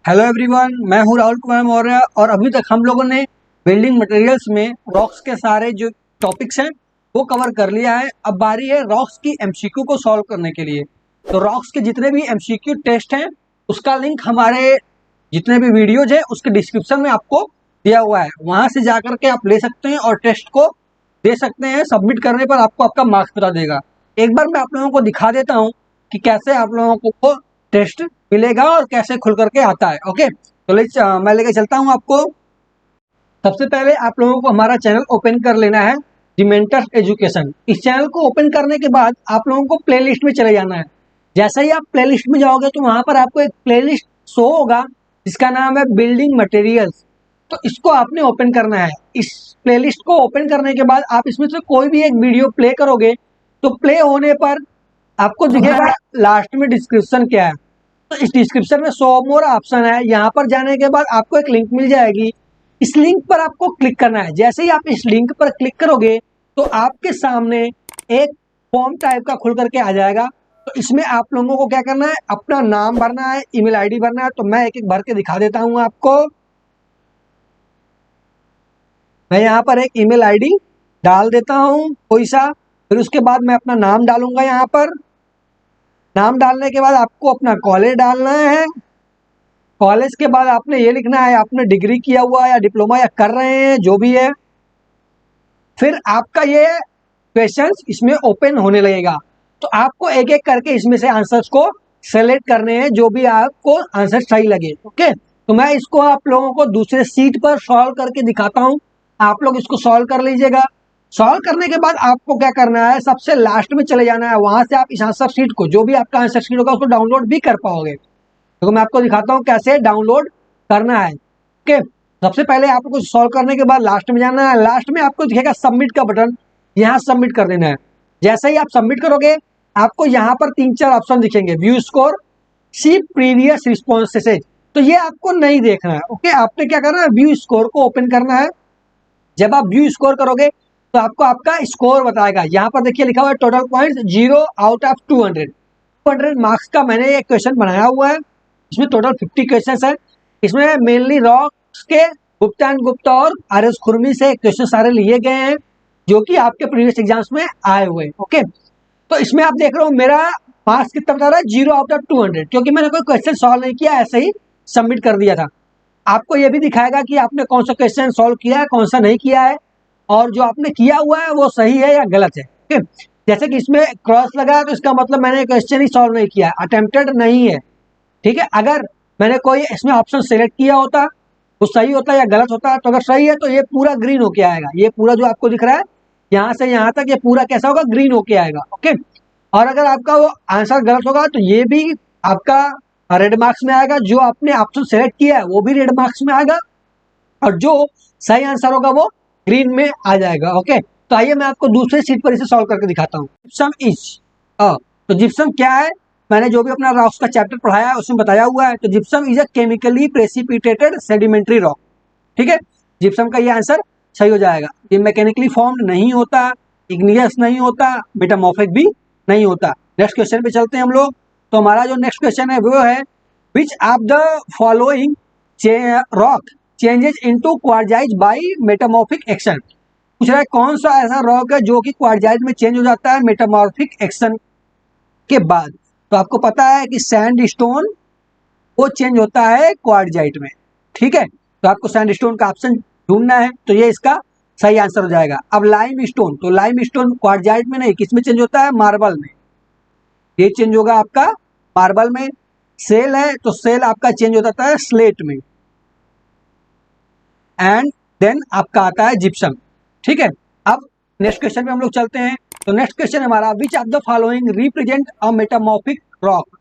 Hello everyone, मैं हूं राहुल कुमार मौर्य और अभी तक हम लोगों ने बिल्डिंग मटेरियल्स में रॉक्स के सारे जो टॉपिक्स हैं वो कवर कर लिया है। अब बारी है रॉक्स की एमसीक्यू को सॉल्व करने के लिए। तो रॉक्स के जितने भी एमसीक्यू टेस्ट हैं उसका लिंक हमारे जितने भी वीडियोज हैं उसके डिस्क्रिप्शन में आपको दिया हुआ है, वहां से जाकर के आप ले सकते हैं और टेस्ट को दे सकते हैं। सबमिट करने पर आपको आपका मार्क्स बता देगा। एक बार मैं आप लोगों को दिखा देता हूँ कि कैसे आप लोगों को टेस्ट मिलेगा और कैसे खुल करके आता है। ओके, तो मैं लेके चलता हूँ आपको। सबसे पहले आप लोगों को हमारा चैनल ओपन कर लेना है, दी मेंटर एजुकेशन। इस चैनल को ओपन करने के बाद आप लोगों को प्लेलिस्ट में चले जाना है। जैसे ही आप प्लेलिस्ट में जाओगे तो वहां पर आपको एक प्लेलिस्ट शो होगा जिसका नाम है बिल्डिंग मटेरियल्स। तो इसको आपने ओपन करना है। इस प्लेलिस्ट को ओपन करने के बाद आप इसमें से कोई भी एक वीडियो प्ले करोगे तो प्ले होने पर आपको दिखेगा लास्ट में डिस्क्रिप्शन क्या है। तो इस डिस्क्रिप्शन में शो मोर ऑप्शन है, यहाँ पर जाने के बाद आपको एक लिंक मिल जाएगी। इस लिंक पर आपको क्लिक करना है। जैसे ही आप इस लिंक पर क्लिक करोगे तो आपके सामने एक फॉर्म टाइप का खुल करके आ जाएगा। तो इसमें आप लोगों को क्या करना है, अपना नाम भरना है, ईमेल आईडी भरना है। तो मैं एक एक भर के दिखा देता हूँ आपको। मैं यहाँ पर एक ईमेल आईडी डाल देता हूँ कोई सा, फिर उसके बाद मैं अपना नाम डालूंगा। यहाँ पर नाम डालने के बाद आपको अपना कॉलेज डालना है। कॉलेज के बाद आपने ये लिखना है आपने डिग्री किया हुआ या डिप्लोमा या कर रहे हैं, जो भी है। फिर आपका ये क्वेश्चंस इसमें ओपन होने लगेगा। तो आपको एक एक करके इसमें से आंसर्स को सेलेक्ट करने हैं, जो भी आपको आंसर सही लगे। ओके, तो मैं इसको आप लोगों को दूसरे सीट पर सॉल्व करके दिखाता हूँ। आप लोग इसको सॉल्व कर लीजिएगा। सॉल्व करने के बाद आपको क्या करना है, सबसे लास्ट में चले जाना है। वहां से आप इस आंसर शीट को, जो भी आपका आंसर शीट होगा, उसको डाउनलोड भी कर पाओगे। तो मैं आपको दिखाता हूँ कैसे डाउनलोड करना है। ओके, सबसे पहले आपको सॉल्व करने के बाद लास्ट में जाना है। लास्ट में आपको दिखेगा सबमिट का बटन, यहाँ सबमिट कर देना है। जैसे ही आप सबमिट करोगे आपको यहाँ पर 3-4 ऑप्शन दिखेंगे, व्यू स्कोर, सी प्रीवियस रिस्पॉन्सेज। तो ये आपको नहीं देखना है। ओके, आपने क्या करना है, व्यू स्कोर को ओपन करना है। जब आप व्यू स्कोर करोगे तो आपको आपका स्कोर बताएगा। यहाँ पर देखिए लिखा हुआ है total points 0 out of 200। 200 marks का मैंने एक क्वेश्चन बनाया हुआ है। इसमें टोटल 50 क्वेश्चन है। इसमें मेनली रॉक्स के गुप्ता एंड गुप्ता और आर एस खुरमी से क्वेश्चन सारे लिए गए हैं, जो कि आपके प्रीवियस एग्जाम्स में आए हुए हैं। ओके, तो इसमें आप देख रहे हो मेरा मार्क्स कितना बता रहा है, 0 आउट ऑफ 200, क्योंकि मैंने कोई क्वेश्चन सॉल्व नहीं किया, ऐसे ही सबमिट कर दिया था। आपको यह भी दिखाएगा कि आपने कौन सा क्वेश्चन सॉल्व किया है, कौन सा नहीं किया है, और जो आपने किया हुआ है वो सही है या गलत है। ठीक है, जैसे कि इसमें क्रॉस लगा है तो इसका मतलब मैंने क्वेश्चन ही सॉल्व नहीं किया, अटेम्प्टेड नहीं है। ठीक है, अगर मैंने कोई इसमें ऑप्शन सेलेक्ट किया होता वो सही होता या गलत होता, तो अगर सही है तो ये पूरा ग्रीन होके आएगा। ये पूरा जो आपको दिख रहा है यहाँ से यहाँ तक, ये पूरा कैसा होगा, ग्रीन होके आएगा। ओके, और अगर आपका वो आंसर गलत होगा तो ये भी आपका रेड मार्क्स में आएगा। जो आपने ऑप्शन सेलेक्ट किया है वो भी रेड मार्क्स में आएगा, और जो सही आंसर होगा वो ग्रीन में आ जाएगा। ओके, तो आइए मैं आपको दूसरे सीट पर इसे सॉल्व करके दिखाता हूँ। जिप्सम इज तो जिप्सम क्या है, मैंने जो भी अपना रॉक्स का चैप्टर पढ़ाया है उसमें बताया हुआ है। तो gypsum is a chemically precipitated sedimentary rock. ठीक है, जिप्सम का ये आंसर सही हो जाएगा। ये मैकेनिकली फॉर्म्ड नहीं होता, इग्नियस नहीं होता, मेटामॉर्फिक भी नहीं होता। नेक्स्ट क्वेश्चन पे चलते हैं हम लोग। तो हमारा जो नेक्स्ट क्वेश्चन है वो है, which of the following rock changes into quartzite by metamorphic action. पूछ रहा है कौन सा ऐसा रॉक है जो कि क्वार्जाइट में चेंज हो जाता है मेटामॉर्फिक एक्शन के बाद। तो आपको पता है कि सैंड स्टोन वो चेंज होता है क्वार्जाइट में। ठीक है, तो आपको सैंड स्टोन का ऑप्शन ढूंढना है, तो ये इसका सही आंसर हो जाएगा। अब लाइम स्टोन, तो लाइम स्टोन क्वार्जाइट में नहीं, किस में चेंज होता है, मार्बल में। ये चेंज होगा आपका मार्बल में। सेल है तो सेल आपका चेंज हो जाता है स्लेट में। एंड देन आपका आता है जिप्सम। ठीक है, अब नेक्स्ट क्वेश्चन पे हम लोग चलते हैं। तो नेक्स्ट क्वेश्चन हमारा, which of the following represent a metamorphic rock,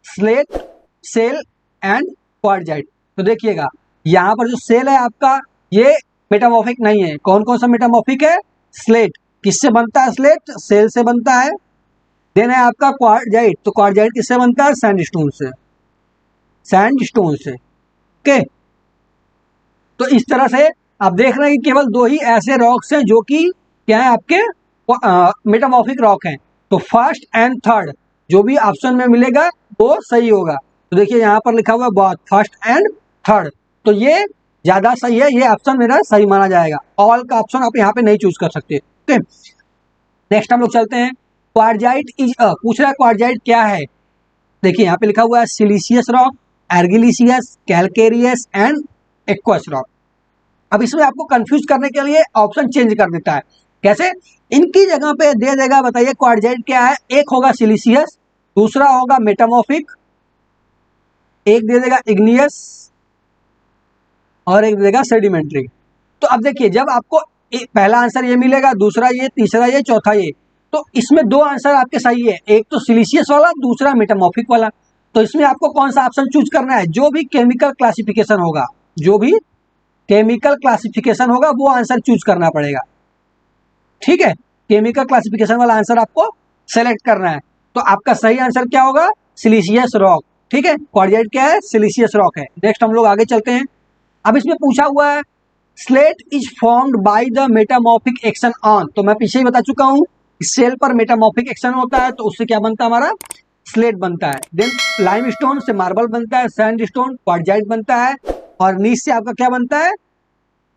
slate, shale and quartzite. तो देखिएगा यहाँ पर जो सेल है आपका ये मेटामॉर्फिक नहीं है। कौन कौन सा मेटामॉर्फिक है, स्लेट, किससे बनता है, स्लेट सेल से बनता है। देन है आपका क्वार्जाइट, तो क्वार्जाइट किससे बनता है, सैंडस्टोन से, सैंडस्टोन से। ओके, तो इस तरह से आप देख रहे हैं कि केवल दो ही ऐसे रॉक्स हैं जो कि क्या है, आपके मेटामॉर्फिक रॉक हैं। तो फर्स्ट एंड थर्ड जो भी ऑप्शन में मिलेगा वो सही होगा। तो देखिए यहाँ पर लिखा हुआ है बोथ, फर्स्ट एंड थर्ड, तो ये ज्यादा सही है, ये ऑप्शन मेरा सही माना जाएगा। ऑल का ऑप्शन आप यहाँ पे नहीं चूज कर सकते। ओके, नेक्स्ट हम लोग चलते हैं। क्वार्जाइट इज पूछ रहा है क्वार्जाइट क्या है। देखिए यहाँ पे लिखा हुआ है siliceous rock, argillaceous, calcareous and aqueous rock. अब इसमें आपको कंफ्यूज करने के लिए ऑप्शन चेंज कर देता है। कैसे? इनकी जगह पे दे देगा, बताइए क्वार्जाइट क्या है। एक होगा सिलिशियस, दूसरा होगा मेटामॉर्फिक, एक दे देगा इग्नियस और एक दे देगा सेडिमेंट्री। तो अब देखिए जब आपको पहला आंसर ये मिलेगा, दूसरा ये, तीसरा ये, चौथा ये, तो इसमें दो आंसर आपके सही है, एक तो सिलिशियस वाला, दूसरा मेटामॉर्फिक वाला। तो इसमें आपको कौन सा ऑप्शन चूज करना है? जो भी केमिकल क्लासिफिकेशन होगा, जो भी केमिकल क्लासिफिकेशन होगा वो आंसर चूज करना पड़ेगा। ठीक है, केमिकल क्लासिफिकेशन वाला आंसर आपको सेलेक्ट करना है। तो आपका सही आंसर क्या होगा? Siliceous rock. ठीक है, क्वार्जाइट क्या है? सिलिशियस रॉक है। नेक्स्ट हम लोग आगे चलते हैं। अब इसमें पूछा हुआ है slate is formed by the metamorphic action on. तो मैं पीछे ही बता चुका हूं, सेल पर मेटामॉर्फिक एक्शन होता है तो उससे क्या बनता है? हमारा स्लेट बनता है। देन लाइमस्टोन से मार्बल बनता है, सैंडस्टोन क्वार्जाइट बनता है, और नीस से आपका क्या बनता है?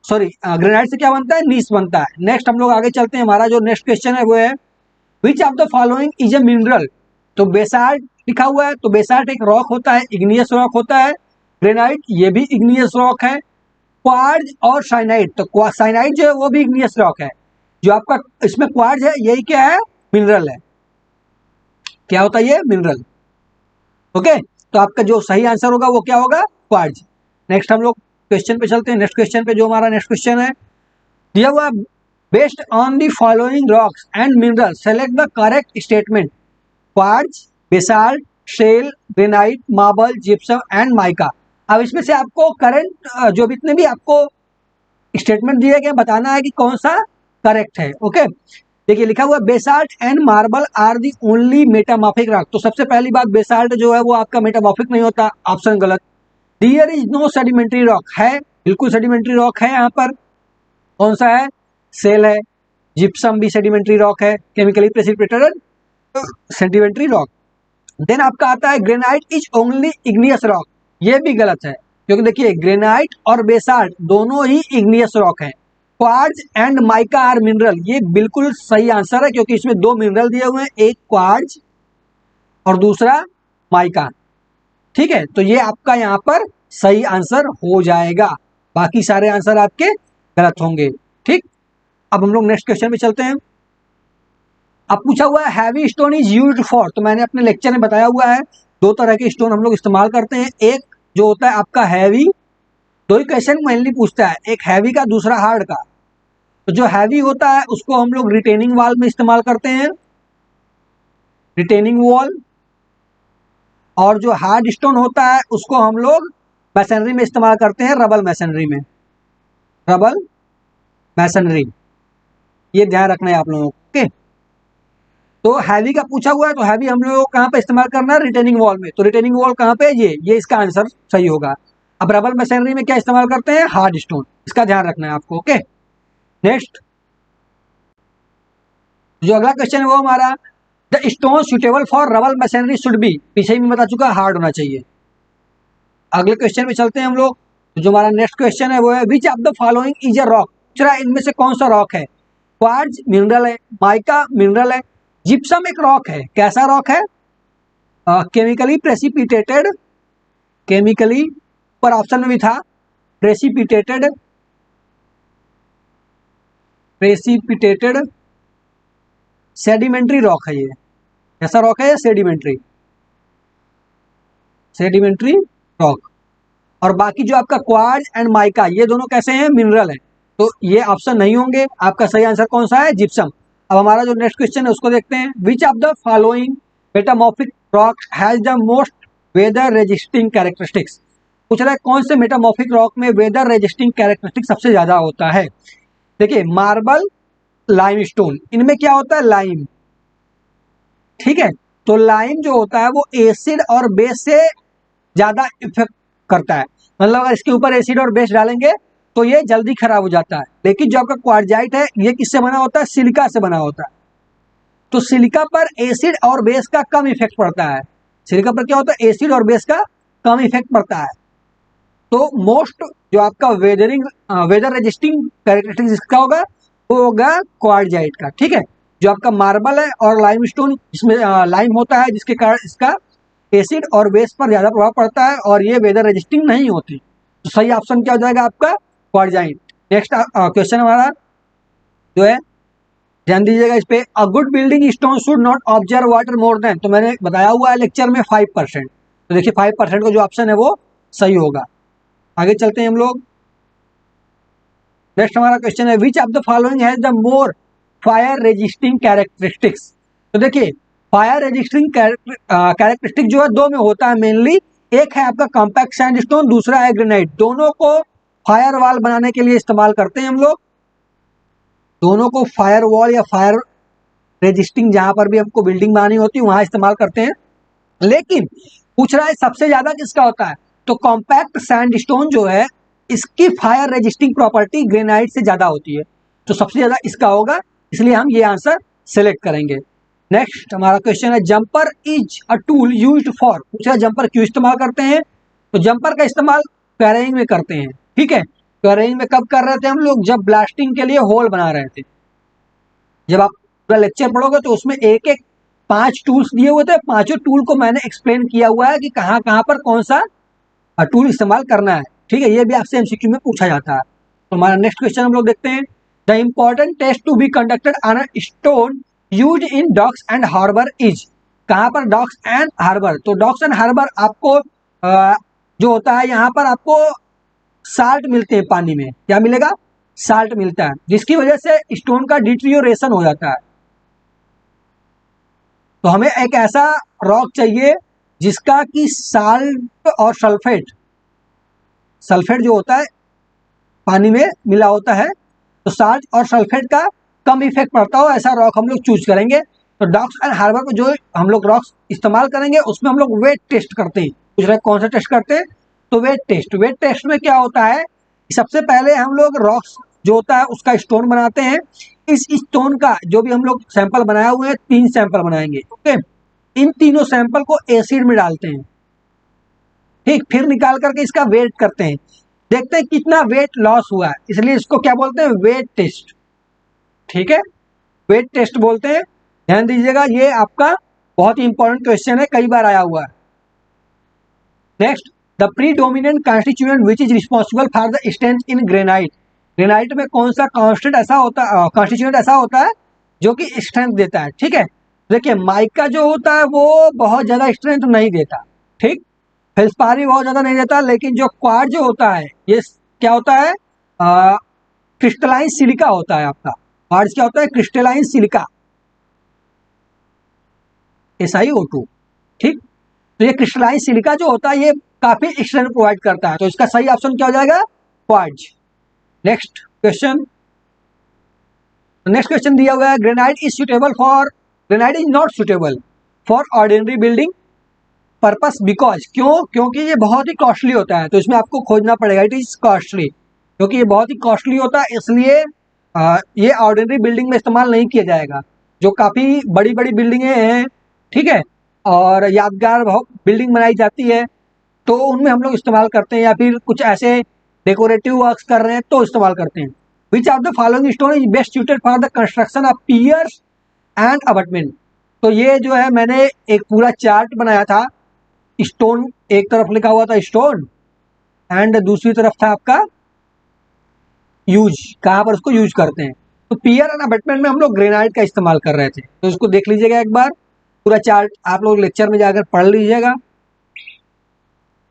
सॉरी, ग्रेनाइट से क्या बनता है? नीस बनता है। नेक्स्ट हम लोग आगे चलते हैं। हमारा जो नेक्स्ट क्वेश्चन है वो है which of the following is a mineral. तो बेसाल्ट लिखा हुआ है, तो बेसाल्ट एक रॉक होता है, इग्नियस रॉक होता है। ग्रेनाइट ये भी इग्नियस रॉक है। क्वार्ज और साइनाइड, तो साइनाइड जो है वो भी इग्नियस रॉक है। जो आपका इसमें क्वार्ज है यही क्या है? मिनरल है। क्या होता है ये? मिनरल। ओके, तो आपका जो सही आंसर होगा वो क्या होगा? क्वार्ज। नेक्स्ट हम लोग क्वेश्चन पे चलते हैं। नेक्स्ट क्वेश्चन पे जो हमारा नेक्स्ट क्वेश्चन है दिया हुआ, based on the following rocks and mineral select the correct statement. Quartz, basalt, shale, granite, marble, gypsum and mica. अब इसमें से आपको करंट जो जितने भी आपको स्टेटमेंट दिए गए बताना है कि कौन सा करेक्ट है। ओके, देखिए लिखा हुआ basalt and marble are the only metamorphic rock. तो सबसे पहली बात, बेसाल्ट जो है वो आपका मेटामॉर्फिक नहीं होता, ऑप्शन गलत। There is no sedimentary rock, है बिल्कुल सेडिमेंट्री रॉक है यहाँ पर। कौन सा है? सेल है। जिप्सम भी सेडिमेंट्री रॉक है, chemically precipitated sedimentary rock. Then आपका आता है granite is only igneous rock, ये भी गलत है, क्योंकि देखिए ग्रेनाइट और बेसाल्ट दोनों ही इग्नियस रॉक हैं। Quartz and mica are mineral, ये बिल्कुल सही आंसर है, क्योंकि इसमें दो मिनरल दिए हुए हैं, एक क्वार्ज और दूसरा माइका। ठीक है, तो ये आपका यहाँ पर सही आंसर हो जाएगा, बाकी सारे आंसर आपके गलत होंगे। ठीक, अब हम लोग नेक्स्ट क्वेश्चन में चलते हैं। अब पूछा हुआ है heavy stone is used for. तो मैंने अपने लेक्चर में बताया हुआ है दो तरह के स्टोन हम लोग इस्तेमाल करते हैं। एक जो होता है आपका हैवी, दो ही क्वेश्चन मेनली पूछता है, एक हैवी का, दूसरा हार्ड का। तो जो हैवी होता है उसको हम लोग रिटेनिंग वॉल में इस्तेमाल करते हैं, रिटेनिंग वॉल। और जो हार्ड स्टोन होता है उसको हम लोग मैसनरी में इस्तेमाल करते हैं, रबल मैसनरी में, रबल मैसनरी। ये ध्यान रखना है आप लोगों को। ओके, तो हैवी का पूछा हुआ है, तो हैवी हम लोग कहाँ पे इस्तेमाल करना है? रिटेनिंग वॉल में। तो रिटेनिंग वॉल कहाँ पे? ये इसका आंसर सही होगा। अब रबल मैसनरी में क्या इस्तेमाल करते हैं? हार्ड स्टोन, इसका ध्यान रखना है आपको। ओके, नेक्स्ट जो अगला क्वेश्चन है वो हमारा the stone suitable for rubble masonry should be. पीछे ही मैं बता चुका, हार्ड होना चाहिए। अगले क्वेश्चन में चलते हैं हम लोग। जो हमारा नेक्स्ट क्वेश्चन है वो है which of the following is a rock. इनमें से कौन सा रॉक है? क्वार्ज मिनरल है, माइका मिनरल है, जिप्सम एक रॉक है। कैसा रॉक है? केमिकली प्रेसिपिटेटेड, केमिकली पर ऑप्शन में भी था प्रेसिपिटेटेड, प्रेसिपिटेटेड सेडिमेंट्री रॉक है। ये कैसा रॉक है? Sedimentary, sedimentary rock. और बाकी जो आपका क्वार्ज एंड माइका ये दोनों कैसे हैं? मिनरल है। तो ये ऑप्शन नहीं होंगे। आपका सही आंसर कौन सा है? जिप्सम। अब हमारा जो नेक्स्ट क्वेश्चन है उसको देखते हैं। Which of the following metamorphic rock has the most weather resisting characteristics. पूछ रहा है कौन से मेटामॉर्फिक रॉक में वेदर रेजिस्टिंग कैरेक्टरिस्टिक सबसे ज्यादा होता है। देखिए मार्बल, लाइमस्टोन, इनमें क्या होता है? लाइम। ठीक है, तो लाइम जो होता है वो एसिड और बेस से ज्यादा इफेक्ट करता है। मतलब अगर इसके ऊपर एसिड और बेस डालेंगे तो ये जल्दी खराब हो जाता है। लेकिन जो आपका क्वार्जाइट है ये किससे बना होता है? सिलिका से बना होता है। तो सिलिका पर एसिड और बेस का कम इफेक्ट पड़ता है। सिलिका पर क्या होता है? एसिड और बेस का कम इफेक्ट पड़ता है। तो मोस्ट जो आपका वेदर रेजिस्टिंग कैरेक्टरिस्टिक जिसका होगा वो होगा क्वार्टजाइट का, ठीक है। जो आपका मार्बल है और लाइमस्टोन, इसमें लाइम होता है जिसके कारण इसका एसिड और बेस पर ज्यादा प्रभाव पड़ता है और ये वेदर रेजिस्टिंग नहीं होती। तो सही ऑप्शन क्या हो जाएगा आपका? क्वार्टजाइट। नेक्स्ट क्वेश्चन हमारा जो है, ध्यान दीजिएगा इस पे, a good building stone should not observe water more than, तो मैंने बताया हुआ है लेक्चर में 5%। तो देखिए 5% का जो ऑप्शन है वो सही होगा। आगे चलते हैं हम लोग। नेक्स्ट हमारा क्वेश्चन है, which of the following has the more fire resisting characteristics. तो देखिए फायर रेजिस्टिंग कैरेक्टरिस्टिक जो है दो में होता है मेनली, एक है आपका कॉम्पैक्ट सैंडस्टोन, दूसरा है ग्रेनाइट। दोनों को फायर वॉल बनाने के लिए इस्तेमाल करते हैं हम लोग। दोनों को फायर वॉल या फायर रेजिस्टिंग जहां पर भी हमको बिल्डिंग बनानी होती है वहां इस्तेमाल करते हैं। लेकिन पूछ रहा है सबसे ज्यादा किसका होता है, तो कॉम्पैक्ट सैंडस्टोन जो है इसकी फायर रेजिस्टिंग प्रॉपर्टी ग्रेनाइट से ज्यादा होती है, तो सबसे ज्यादा इसका होगा, इसलिए हम ये आंसर सेलेक्ट करेंगे। नेक्स्ट हमारा क्वेश्चन है, jumper is a tool used for, पूछ रहा है जंपर क्यों इस्तेमाल करते हैं, तो जंपर का इस्तेमाल क्वेरिंग में करते हैं, ठीक है। क्वेरिंग में कब कर रहे थे हम लोग, जब ब्लास्टिंग के लिए होल बना रहे थे। जब आप पूरा लेक्चर पढ़ोगे तो उसमें एक एक 5 टूल्स दिए हुए थे, पांचों टूल को मैंने एक्सप्लेन किया हुआ है कि कहाँ कहाँ पर कौन सा टूल इस्तेमाल करना है, ठीक है। ये भी आपसे एमसीक्यू में पूछा जाता है। तो हमारा नेक्स्ट क्वेश्चन हम लोग देखते हैं, the important test to be conducted on a stone use in docks and harbour is, कहाँ पर डॉक्स एंड हार्बर, तो डॉक्स एंड हार्बर आपको जो होता है यहाँ पर आपको साल्ट मिलते हैं, पानी में क्या मिलेगा, साल्ट मिलता है, जिसकी वजह से स्टोन का डिट्रियोरेशन हो जाता है। तो हमें एक ऐसा रॉक चाहिए जिसका कि साल्ट और सल्फेट, सल्फेट जो होता है पानी में मिला होता है, तो साल्ट और सल्फेट का कम इफेक्ट पड़ता हो ऐसा रॉक हम लोग चूज करेंगे। तो डॉक्स एंड हार्बर को जो हम लोग रॉक्स इस्तेमाल करेंगे उसमें हम लोग वेट टेस्ट करते हैं। पूछ रहे कौन सा टेस्ट करते हैं, तो वेट टेस्ट। वेट टेस्ट में क्या होता है, सबसे पहले हम लोग रॉक्स जो होता है उसका स्टोन बनाते हैं। इस स्टोन का जो भी हम लोग सैंपल बनाए हुए हैं, 3 सैंपल बनाएंगे, ओके। इन तीनों सैंपल को एसिड में डालते हैं, ठीक, फिर निकाल करके इसका वेट करते हैं, देखते हैं कितना वेट लॉस हुआ है, इसलिए इसको क्या बोलते हैं, वेट टेस्ट, ठीक है। वेट टेस्ट बोलते हैं। ध्यान दीजिएगा ये आपका बहुत ही इंपॉर्टेंट क्वेश्चन है, कई बार आया हुआ है। Next, the predominant constituent which is responsible for the strength in granite, granite में कौन सा कॉन्स्टिट्यूएंट ऐसा होता है जो कि स्ट्रेंथ देता है, ठीक है। देखिए माइका जो होता है वो बहुत ज्यादा स्ट्रेंथ नहीं देता, ठीक, फेल्सपार बहुत ज्यादा नहीं देता, लेकिन जो क्वार्ट्ज जो होता है ये क्या होता है, क्रिस्टलाइन सिलिका होता है आपका। क्वार्ट्ज क्या होता है, क्रिस्टलाइन सिलिका, SiO2, ठीक। तो ये क्रिस्टलाइन सिलिका जो होता है ये काफी स्ट्रेंथ प्रोवाइड करता है, तो इसका सही ऑप्शन क्या हो जाएगा, quartz. Next question, next question दिया हुआ है, granite is suitable for, granite is not suitable for ordinary building purpose because, क्यों, क्योंकि ये बहुत ही कॉस्टली होता है, तो इसमें आपको खोजना पड़ेगा, इट इज कॉस्टली, क्योंकि ये बहुत ही कॉस्टली होता है, इसलिए ये ऑर्डिनरी बिल्डिंग में इस्तेमाल नहीं किया जाएगा। जो काफ़ी बड़ी बड़ी बिल्डिंगें हैं, ठीक है, और यादगार बहुत बिल्डिंग बनाई जाती है, तो उनमें हम लोग इस्तेमाल करते हैं, या फिर कुछ ऐसे डेकोरेटिव वर्क्स कर रहे हैं तो इस्तेमाल करते हैं। Which of the following stone is best suited for the construction of piers and abutment, तो ये जो है मैंने एक पूरा चार्ट बनाया था, स्टोन एक तरफ लिखा हुआ था स्टोन एंड दूसरी तरफ था आपका यूज, कहाँ पर उसको यूज करते हैं। तो पियर एंड अबटमेंट में हम लोग ग्रेनाइट का इस्तेमाल कर रहे थे, तो इसको देख लीजिएगा एक बार, पूरा चार्ट आप लोग लेक्चर में जाकर पढ़ लीजिएगा।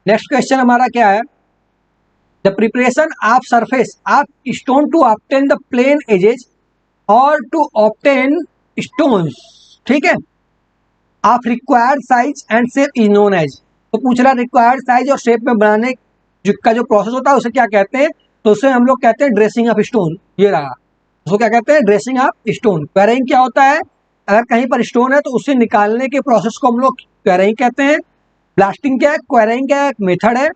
नेक्स्ट क्वेश्चन हमारा क्या है, the preparation of surface of stone to obtain the plain edges or to obtain stones, ठीक है, of required size and shape is known as, तो पूछ रहा रिक्वायर्ड साइज और शेप में बनाने का जो प्रोसेस होता है उसे क्या कहते हैं, तो उसे हम लोग कहते हैं ड्रेसिंग ऑफ स्टोन, ये रहा, उसको क्या कहते हैं, ड्रेसिंग ऑफ स्टोन। क्वेरिंग क्या होता है, अगर कहीं पर स्टोन है तो उसे निकालने के प्रोसेस को हम लोग क्वेरिंग कहते हैं। ब्लास्टिंग क्या है, क्वेरिंग क्या है, मेथड है।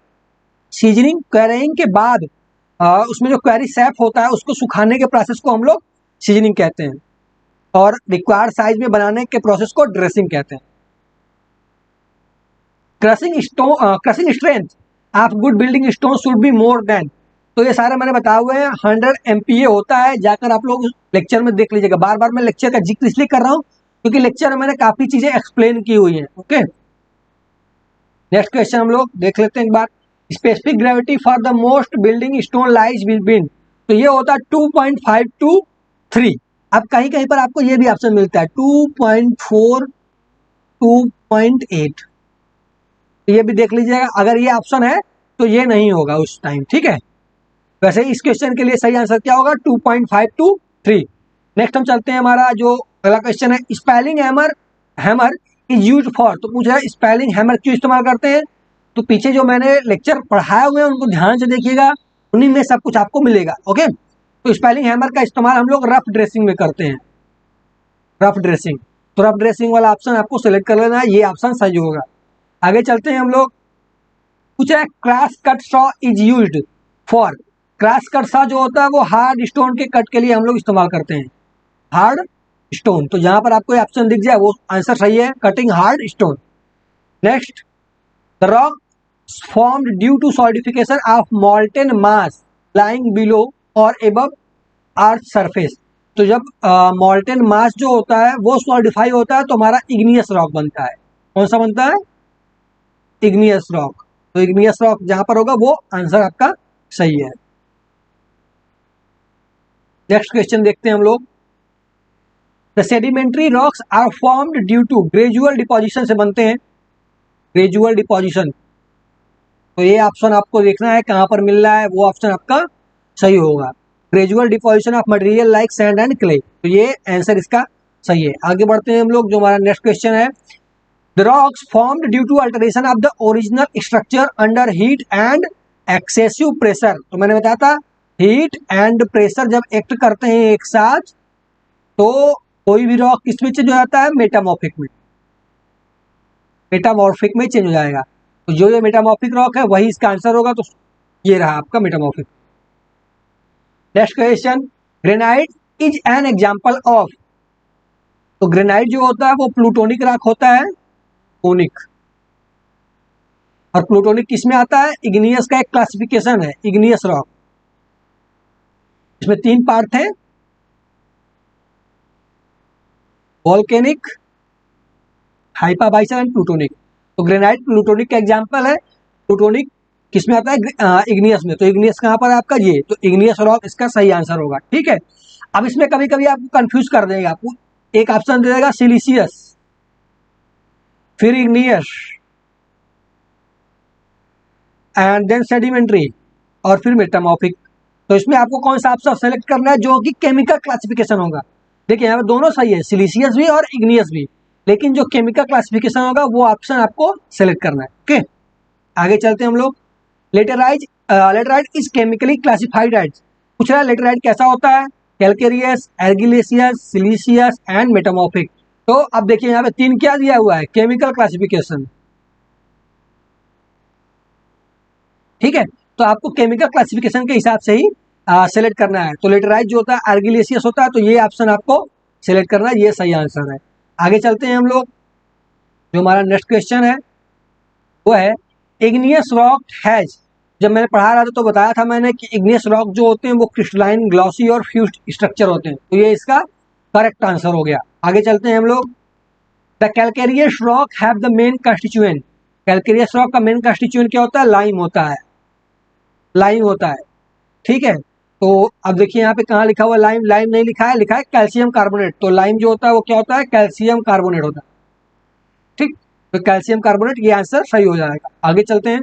सीजनिंग, क्वेरिंग के बाद उसमें जो क्वेरी सैप होता है उसको सुखाने के प्रोसेस को हम लोग सीजनिंग कहते हैं, और रिक्वायर्ड साइज में बनाने के प्रोसेस को ड्रेसिंग कहते हैं। Crushing strength of good building stone should be more than. तो ये सारे मैंने बताए हुए हैं, 100 MPa होता है, जाकर आप लोग लेक्चर में देख लीजिएगा। बार बार मैं लेक्चर का जिक्र इसलिए कर रहा हूँ क्योंकि लेक्चर में मैंने काफी चीजें एक्सप्लेन की हुई है। ओके, नेक्स्ट क्वेश्चन हम लोग देख लेते हैं एक बार। Specific gravity for the most building stone lies between, तो ये होता है 2.5 to 3। अब कहीं कहीं पर आपको ये भी ऑप्शन मिलता है 2.4 2.8, ये भी देख लीजिएगा। अगर ये ऑप्शन है तो ये नहीं होगा उस टाइम, ठीक है। वैसे इस क्वेश्चन के लिए सही आंसर क्या होगा, 2.5 to 3। नेक्स्ट हम चलते हैं, हमारा जो अगला क्वेश्चन है, spelling hammer hammer is used for, तो पूछ रहा है स्पेलिंग हैमर क्यों इस्तेमाल करते हैं। तो पीछे जो मैंने लेक्चर पढ़ाए हुए हैं उनको ध्यान से देखिएगा, उन्हीं में सब कुछ आपको मिलेगा। ओके, तो स्पेलिंग हैमर का इस्तेमाल हम लोग रफ ड्रेसिंग में करते हैं, रफ ड्रेसिंग। तो रफ ड्रेसिंग वाला ऑप्शन आपको सिलेक्ट कर लेना है, ये ऑप्शन सही होगा। आगे चलते हैं हम लोग, पूछ रहा है cross cut saw is used for, cross cut saw जो होता है वो हार्ड स्टोन के कट के लिए हम लोग इस्तेमाल करते हैं, हार्ड स्टोन। तो जहां पर आपको ऑप्शन दिख जाए वो आंसर सही है, cutting hard stone. Next, the rock formed due to solidification of molten mass lying below or above earth surface. तो जब मॉल्टेन मास जो होता है वो सॉलिडिफाई होता है तो हमारा इग्नियस रॉक बनता है। कौन सा बनता है, इग्नियस रॉक। तो इग्नियस रॉक जहां पर होगा वो आंसर आपका सही है। नेक्स्ट क्वेश्चन देखते हैं हम लोग, the sedimentary rocks are formed due to, gradual deposition से बनते हैं, ग्रेजुअल डिपोजिशन। तो ये ऑप्शन आपको देखना है कहां पर मिल रहा है, वो ऑप्शन आपका सही होगा, gradual deposition of material like sand and clay. तो ये आंसर इसका सही है। आगे बढ़ते हैं हम लोग, जो हमारा नेक्स्ट क्वेश्चन है, the rocks formed due to alteration of the original structure under heat and excessive pressure. तो मैंने बताया था हीट एंड प्रेशर जब एक्ट करते हैं एक साथ तो कोई भी रॉक किस में चेंज हो जाता है, मेटामॉर्फिक में, मेटामॉर्फिक में चेंज हो जाएगा। तो जो ये मेटामॉर्फिक रॉक है वही इसका आंसर होगा, तो ये रहा आपका metamorphic. Next question, granite is an example of, तो ग्रेनाइट जो होता है वो प्लूटोनिक रॉक होता है, टोनिक। और प्लूटोनिक किस में आता है, इग्नियस का एक क्लासिफिकेशन है, इग्नियस रॉक। इसमें 3 पार्ट थे, वोल्केनिक, हाइपाबाइसल एंड प्लूटोनिक। तो ग्रेनाइट प्लूटोनिक का एग्जांपल है। प्लूटोनिक किस में आता है, इग्नियस में। तो इग्नियस कहां पर है आपका, ये तो इग्नियस रॉक इसका सही आंसर होगा, ठीक है। अब इसमें कभी कभी आपको कंफ्यूज कर देगा, आपको एक ऑप्शन दे देगा सिलिशियस, फिर इग्नियस एंड देन सेडिमेंट्री और फिर मेटामॉर्फिक। तो इसमें आपको कौन सा ऑप्शन सेलेक्ट करना है जो कि केमिकल क्लासिफिकेशन होगा। देखिए यहाँ पे दोनों सही है, सिलिशियस भी और इग्नियस भी, लेकिन जो केमिकल क्लासिफिकेशन होगा वो ऑप्शन आपको सेलेक्ट करना है। ओके, आगे चलते हैं हम लोग, laterite is chemically classified as, पूछ रहा है लेटेराइट कैसा होता है, calcareous, argillaceous, siliceous and metamorphic. तो अब देखिए यहाँ पे 3 क्या दिया हुआ है, केमिकल क्लासिफिकेशन, ठीक है। तो आपको केमिकल क्लासिफिकेशन के हिसाब से ही सेलेक्ट करना है। तो लेटेराइट जो होता है आर्गिलेशियस होता है, तो ये ऑप्शन आपको सेलेक्ट करना है, ये सही आंसर है। आगे चलते हैं हम लोग, जो हमारा नेक्स्ट क्वेश्चन है वो है इग्नियस रॉक हैज, जब मैंने पढ़ा रहा था तो बताया था मैंने कि इग्नियस रॉक जो होते हैं वो क्रिस्टलाइन, ग्लॉसी और फ्यूज्ड स्ट्रक्चर होते हैं। तो ये इसका करेक्ट आंसर हो गया। आगे चलते हैं हम लोग, the calcareous rock have the main constituent, calcareous rock का मेन कंस्टिट्यूएंट क्या होता है, लाइम होता है, लाइम होता है, ठीक है। तो अब देखिए यहाँ पे कहाँ लिखा हुआ लाइम, लाइम नहीं लिखा है, लिखा है कैल्शियम कार्बोनेट। तो लाइम जो होता है वो क्या होता है, कैल्शियम कार्बोनेट होता है, ठीक। तो कैल्शियम कार्बोनेट, ये आंसर सही हो जाएगा। आगे चलते हैं,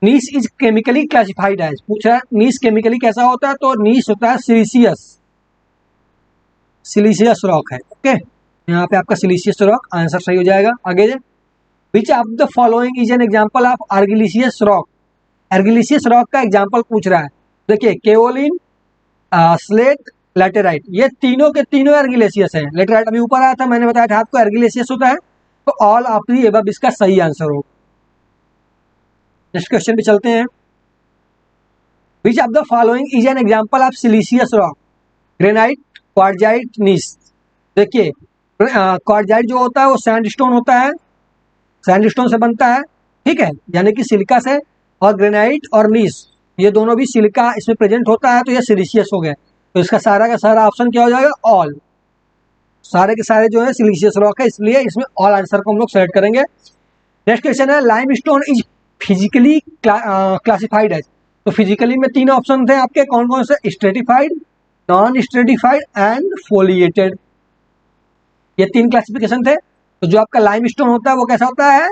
gneiss is chemically classified as, पूछ रहा है नीस केमिकली कैसा होता है, तो नीस होता है सिलिशियस, सिलिशियस रॉक है। ओके, यहाँ पे आपका सिलिशियस रॉक आंसर सही हो जाएगा। आगे, which of the following is an example of argillaceous rock, argillaceous rock का एग्जांपल पूछ रहा है। देखिए केओलिन, स्लेट, लेटेराइट, ये तीनों के तीनों आर्गिलेशियस हैं। लेटेराइट अभी ऊपर आया था, मैंने बताया था आपको आर्गिलेशियस होता है, तो ऑल ऑफ दी एबव इसका सही आंसर होगा। नेक्स्ट क्वेश्चन पे चलते हैं, which of the following is an example of siliceous rock, granite, quartzite, gneiss. देखिए क्वार्टजाइट जो होता है वो सैंडस्टोन होता है, सैंडस्टोन से बनता है, ठीक है, यानी कि सिलिका से। और ग्रेनाइट और नीस ये दोनों भी सिलिका इसमें प्रेजेंट होता है, तो ये सिलिशियस हो गया। तो इसका सारा का सारा ऑप्शन क्या हो जाएगा? ऑल। सारे के सारे जो है सिलिशियस रॉक है, इसलिए इसमें ऑल आंसर को हम लोग सेलेक्ट करेंगे। नेक्स्ट क्वेश्चन है, limestone is physically classified as. तो फिजिकली में तीन ऑप्शन थे आपके, कौन कौन से? Stratified, non stratified and foliated. ये तीन क्लासिफिकेशन थे। तो जो आपका लाइमस्टोन होता है वो कैसा होता है?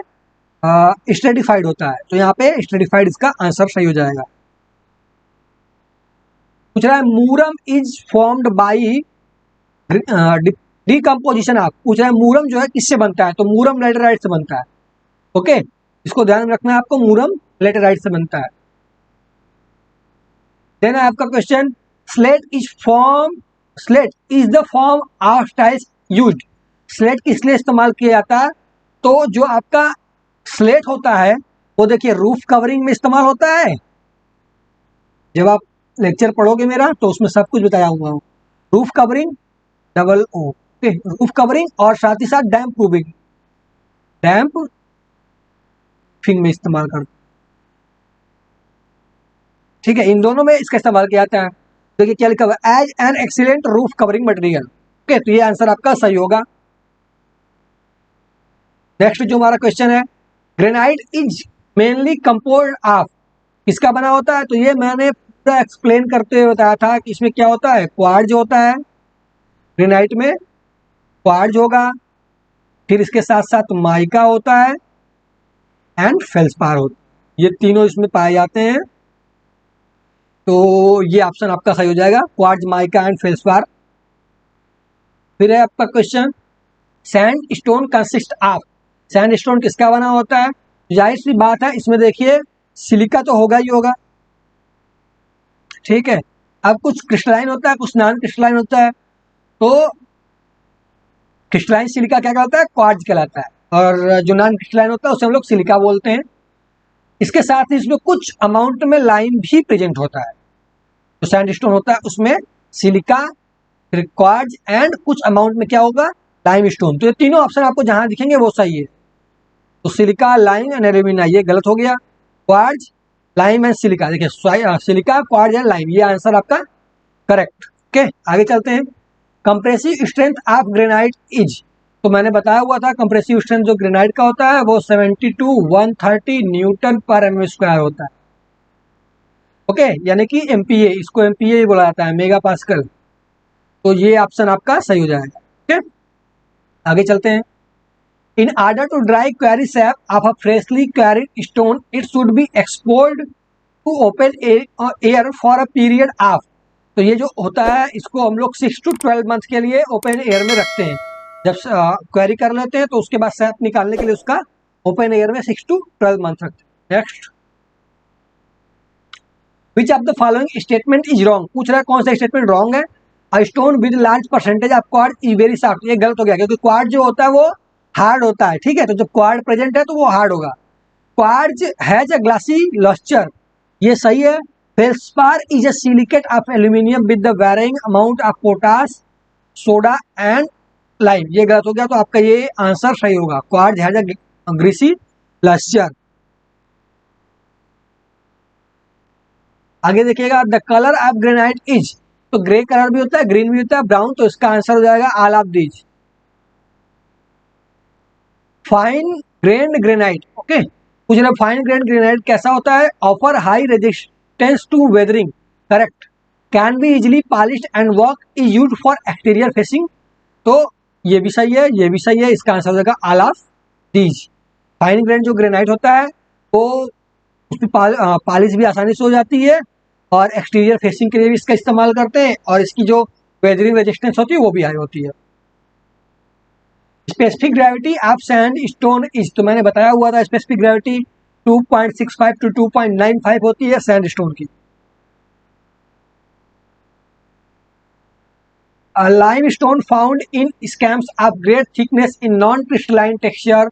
स्ट्रेटिफाइड होता है। तो यहाँ पे स्ट्रेटिफाइड इसका आंसर सही हो जाएगा। पूछ रहा है moorum is formed by decomposition of. पूछ रहा है मूरम जो है किससे बनता है? तो मूरम लेटराइट से बनता है। ओके, इसको ध्यान में रखना है आपको, मूरम लेटराइट से बनता है। देन है आपका question, slate is the form of tiles used. Slate किस लिए इस्तेमाल किया जाता है? तो जो आपका स्लेट होता है वो देखिए रूफ कवरिंग में इस्तेमाल होता है। जब आप लेक्चर पढ़ोगे मेरा तो उसमें सब कुछ बताया हुआ हूँ। Roof covering, double O, roof covering, और साथ ही साथ डैम्प प्रूफिंग, डैम्प प्रूफिंग में इस्तेमाल करते। ठीक है, इन दोनों में इसका इस्तेमाल किया जाता है। देखिए क्या लिखा हुआ है, as an excellent roof covering material. Okay, तो ये आंसर आपका सही होगा। नेक्स्ट जो हमारा क्वेश्चन है, granite is mainly composed of. किसका बना होता है? तो ये मैंने पूरा एक्सप्लेन करते हुए बताया था कि इसमें क्या होता है। क्वार्ट्ज होता है, ग्रेनाइट में क्वार्ट्ज होगा, फिर इसके साथ साथ माइका होता है एंड फेल्सपार होता है। ये तीनों इसमें पाए जाते हैं। तो ये ऑप्शन आपका सही हो जाएगा, क्वार्ट्ज, माइका एंड फेल्सपार। फिर है आपका question, sand stone consist of. Sand stone किसका बना होता है? जाहिर सी बात है, इसमें देखिए सिलिका तो होगा ही होगा। ठीक है, अब कुछ क्रिस्टलाइन होता है, कुछ नॉन क्रिस्टलाइन होता है। तो क्रिस्टलाइन सिलिका क्या कहलाता है? क्वार्ट्ज कहलाता है। और जो नॉन क्रिस्टलाइन होता है उसे हम लोग सिलिका बोलते हैं। इसके साथ ही इसमें कुछ अमाउंट में लाइम भी प्रेजेंट होता है। तो सैंडस्टोन होता है उसमें सिलिका, फिर क्वार्ट्ज एंड कुछ अमाउंट में क्या होगा? लाइमस्टोन। तो ये तीनों ऑप्शन आपको जहां दिखेंगे वो सही है। तो सिलिका, लाइम एंड एल्यूमिना ये गलत हो गया। क्वार्ट्ज, लाइम एंड सिलिका, देखिए सिलिका, क्वार्ट्ज एंड लाइम, ये आंसर आपका करेक्ट। ओके, आगे चलते हैं। Compressive strength of granite is. तो मैंने बताया हुआ था कंप्रेसिव स्ट्रेंथ जो ग्रेनाइट का होता है वो 70 to 130 न्यूटन पर एम स्क्वायर होता है। ओके, यानी कि एमपीए, इसको एमपीए ही बोला जाता है, मेगा पास्कल। तो ये ऑप्शन आपका सही हो जाएगा। ठीक, आगे चलते हैं। In order to dry quarry sap of a freshly quarried stone it should be exposed to open air for a period of. तो ये जो होता है इसको हम लोग 6 to 12 मंथ के लिए ओपन एयर में रखते हैं। जब क्वेरी कर लेते हैं तो उसके बाद सैप निकालने के लिए उसका ओपन एयर में 6 to 12 मंथ रखते हैं। Next, which of the following statement is wrong. पूछ रहा है कौन सा स्टेटमेंट रॉन्ग है। A stone with large percentage of quartz is very soft. ये गलत हो गया, क्योंकि क्वार्ट्ज जो होता है वो हार्ड होता है। ठीक है, तो जब क्वार्ट्ज प्रेजेंट है तो वो हार्ड होगा। Quartz has a glassy lustre, ये सही है। Feldspar is a silicate of aluminium with the varying amount of potash, soda and lime, ये गलत हो गया। तो आपका ये आंसर सही होगा, quartz has a greasy lustre. आगे देखिएगा, the colour of granite is. तो ग्रे कलर भी होता है, ग्रीन भी होता है, ब्राउन। तो इसका आंसर हो जाएगा all of these. Fine grained granite. Okay, पूछ रहे फाइन ग्रेन्ड ग्रेनाइट कैसा होता है? Offer high resistance to weathering, correct. Can be easily polished and work is used for exterior facing. तो ये भी सही है, ये भी सही है। इसका आंसर हो जाएगा all of these. Fine grain जो ग्रेनाइट होता है वो उसकी पॉलिश भी आसानी से हो जाती है, और एक्सटीरियर फेसिंग के लिए भी इसका इस्तेमाल करते हैं, और इसकी जो वेदरिंग रेजिस्टेंस होती है वो भी हाई होती है। Specific gravity of sand stone is. तो मैंने बताया हुआ था स्पेसिफिक ग्रेविटी 2.65 to 2.95 होती है सैंड स्टोन की। Limestone found in scams of great thickness in non-crystalline texture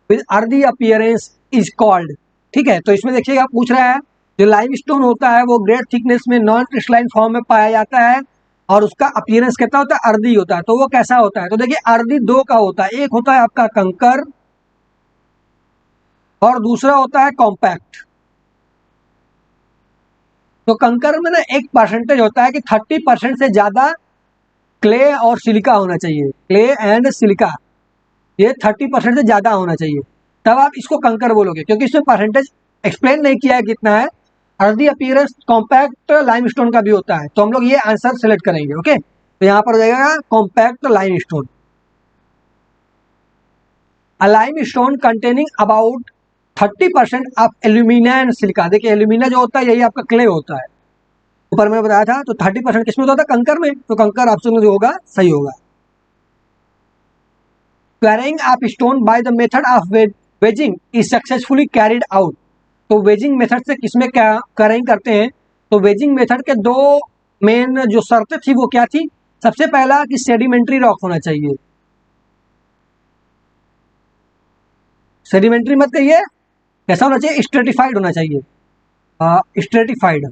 with earthy appearance is called। ठीक है, तो इसमें देखिएगा पूछ रहा है जो लाइमस्टोन होता है वो ग्रेट थिकनेस में नॉन क्रिस्टलाइन फॉर्म में पाया जाता है, और उसका अपीयरेंस कैसा होता है? अर्दी होता है। तो वो कैसा होता है? तो देखिए अर्दी दो का होता है, एक होता है आपका कंकर, और दूसरा होता है कॉम्पैक्ट। तो कंकर में ना एक परसेंटेज होता है कि 30% से ज़्यादा क्ले और सिलिका होना चाहिए, क्ले एंड सिलिका, ये 30% से ज़्यादा होना चाहिए, तब आप इसको कंकर बोलोगे, क्योंकि इसमें परसेंटेज एक्सप्लेन नहीं किया है कितना है। अर्दी अपीयरेंस कॉम्पैक्ट लाइमस्टोन का भी होता है, तो हम लोग ये आंसर सेलेक्ट करेंगे। ओके, तो यहाँ पर हो जाएगा compact limestone. A limestone containing about 30% of alumina and silica. देखिए एल्यूमिना जो होता है यही आपका क्ले होता है, ऊपर मैंने बताया था। तो 30% किसमें होता है? कंकर में। तो कंकर ऑप्शन में जो होगा सही होगा। Carrying up stone by the method of wedging is successfully carried out। तो वेजिंग मेथड से किसमें क्या कैरिंग करते हैं? तो वेजिंग मेथड के दो मेन जो शर्तें थी वो क्या थी? सबसे पहला कि सेडिमेंट्री रॉक होना चाहिए। सेडिमेंट्री मत कहिए, कैसा होना चाहिए? स्ट्रेटिफाइड होना चाहिए। स्ट्रेटिफाइड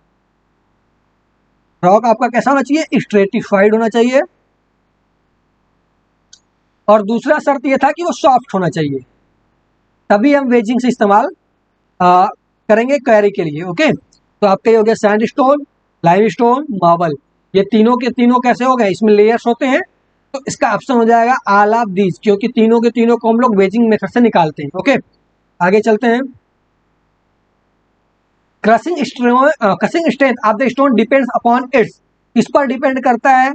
रॉक आपका कैसा होना चाहिए? स्ट्रेटिफाइड होना चाहिए। और दूसरा शर्त ये था कि वो सॉफ्ट होना चाहिए, तभी हम वेजिंग से इस्तेमाल करेंगे क्वेरी के लिए। ओके, तो आपका ये हो गया सैंडस्टोन, लाइमस्टोन, मार्बल। ये तीनों के तीनों कैसे हो गए? इसमें लेयर्स होते हैं, तो इसका ऑप्शन हो जाएगा ऑल ऑफ दीज, क्योंकि तीनों के तीनों को हम लोग वेजिंग मेथड से निकालते हैं। ओके, आगे चलते हैं। Crushing strength of the stone depends upon its. इस पर डिपेंड करता है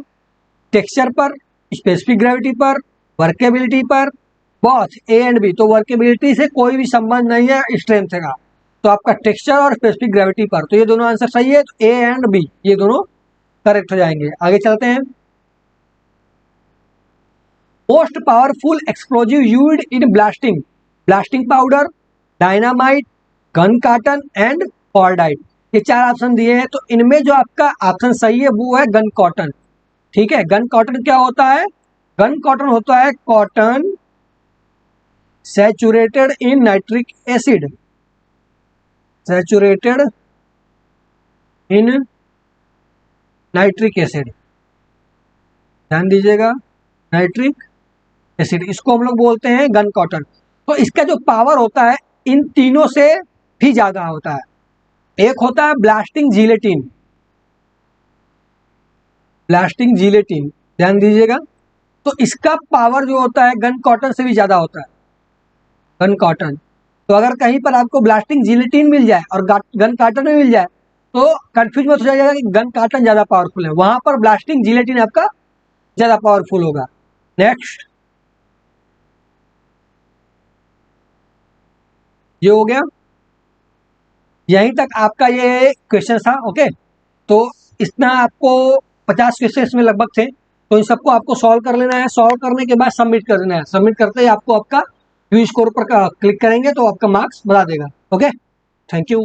टेक्सचर पर, स्पेसिफिक ग्रेविटी पर, वर्केबिलिटी पर, बोथ ए एंड बी। तो वर्केबिलिटी से कोई भी संबंध नहीं है स्ट्रेंथ का, तो आपका टेक्सचर और स्पेसिफिक ग्रेविटी पर। तो ये दोनों आंसर सही है, तो ए एंड बी ये दोनों करेक्ट हो जाएंगे। आगे चलते हैं। Most powerful explosive used in blasting, blasting powder, dynamite, gun cotton and cordite. ये चार ऑप्शन दिए हैं, तो इनमें जो आपका ऑप्शन सही है वो है गन कॉटन। ठीक है, गन कॉटन क्या होता है? गन कॉटन होता है कॉटन सैचुरेटेड इन नाइट्रिक एसिड, सैचुरेटेड इन नाइट्रिक एसिड, ध्यान दीजिएगा, नाइट्रिक एसिड, इसको हम लोग बोलते हैं गन कॉटन। तो इसका जो पावर होता है इन तीनों से भी ज्यादा होता है। एक होता है ब्लास्टिंग जिलेटिन, ब्लास्टिंग जिलेटिन, ध्यान दीजिएगा। तो इसका पावर जो होता है गन कॉटन से भी ज्यादा होता है, गन कॉटन। तो अगर कहीं पर आपको ब्लास्टिंग जिलेटिन मिल जाए और गन कार्टन में मिल जाए तो कंफ्यूज मत हो जाएगा कि गन कार्टन ज्यादा पावरफुल है, वहां पर ब्लास्टिंग जिलेटिन आपका ज्यादा पावरफुल होगा। नेक्स्ट, ये हो गया, यहीं तक आपका ये क्वेश्चन था। ओके, तो इतना आपको 50 क्वेश्चन इसमें लगभग थे, तो इन सबको आपको सॉल्व कर लेना है। सॉल्व करने के बाद सबमिट कर देना है। सबमिट करते ही आपको आपका व्यू स्कोर पर क्लिक करेंगे तो आपका मार्क्स बता देगा। Okay, thank you.